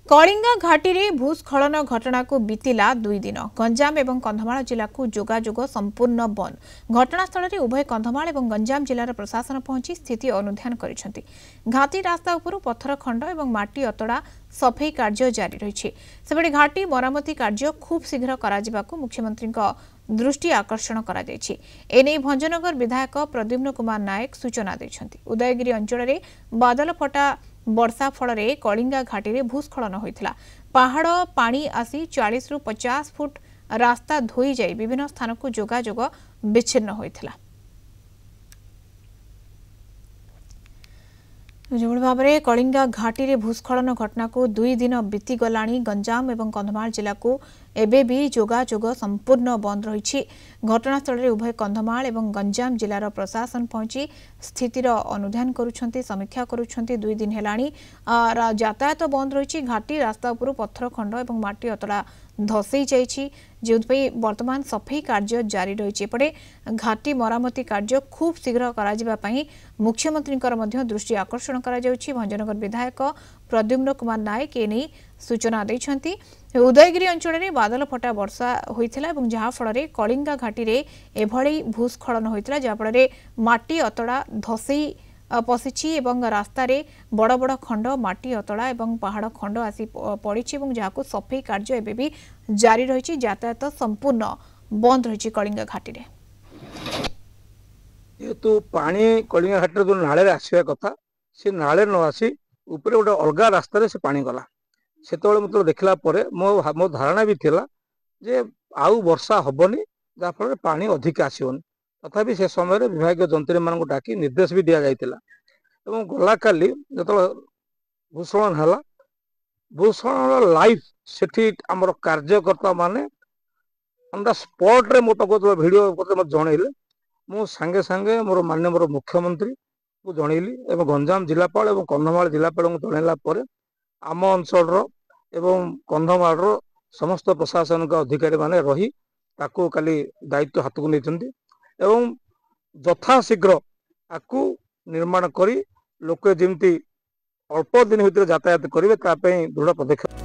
कलिंगा घाटी में भूस्खलन घटना को बीतला 2 दिन। गंजाम और कंधमाल जिला को जोगाजोग संपूर्ण बंद। घटनास्थल में उभय कंधमाल और गंजाम जिलार प्रशासन पहुंची स्थिति अनुध्यान करिसेंति। घाटी रास्ता उपरू पत्थर खंड और माटी अतड़ा सफेई कार्य जारी रही। सेपटे घाटी मरामती कार्य खूब शीघ्र कराजिबाकु मुख्यमंत्री दृष्टि आकर्षण करा जायछि। एने भंजनगर विधायक प्रद्युम्न कुमार नायक सूचना दैछंती। उदयगिरी अंचल में बादल फटा वर्षा फल कलिंगा घाटी में भूस्खलन होता। पहाड़ पानी आसी 40 रु 50 फुट रास्ता धोई जाई विभिन्न स्थान को जोगाजोग विच्छिन्न होता। जो भाव में कलिंगा घाटी में भूस्खलन घटना को 2 दिन बीतीगला। गंजाम और कंधमाल जिला को एवं भी जोगाजोग संपूर्ण बंद रही। घटनास्थल में उभय कंधमाल और गंजाम जिलार प्रशासन पहुंची स्थितिर अनुध्यान करुछंती, समीक्षा करुछंती। 2 दिन हेलाणी यातायात बंद रही। घाटी रास्ता उपरू पत्थर खंड और माटी अतड़ा धसई जाइछि, जो वर्तमान सफेई कार्य जारी रही। एपटे घाटी मरामती कार्य खूब शीघ्र करा मुख्यमंत्री दृष्टि आकर्षण करा जाउछि। भंजनगर विधायक प्रद्युम्न कुमार नायक एने सूचना दैछंती। उदयगिरी अंचल में बादल फटा वर्षा होइथिला एवं जहा फल कलिंगा घाटी में एभली भूस्खलन होइथिला, जहा फल माटी अतड़ा धसई पशिछि एवं रास्तार बड़ बड़ खंड माटी अतड़ा एवं पहाड़ खंड आसी पड़िछि एवं जहां सफेई कार्य एबे भी जारी रही। यातायात संपूर्ण बंद रही कलिंगा घाटी में। जेहेतु पानी कलिंगा घाटी जो नाले आसवा कथा से नाले न आसी ऊपर गोटे अलग रास्तार से पानी गला। से मतलब देखला मो धारणा भी थिला जे आउ वर्षा हबनी, जहाँफल पानी अधिक आसोनी। तथापि से समय विभाग जंत्री मान डाकी निर्देश भी दि जाइतिला। गला काली जो भूस्खलन है, भूस्खलन लाइव सेठी आमर कार्यकर्ता माने ऑन द स्पॉट रे मो पाको वीडियो मत जनइले, मु सांगे सांगे मोर माननीय मोर मुख्यमंत्री को जनइली एवं गंजाम जिलापाल और कंधमाल जिलापाल को जनइला परे आम अंचल एवं कंधमाल समस्त प्रशासन का अधिकारी माने रही ताको काली दायित्व हाथ को नहीं एवं यथाशीघ्र आपको निर्माण करी लोक जमी अल्प दिन भितर यातायात करेंगे दृढ़ पदक्षेप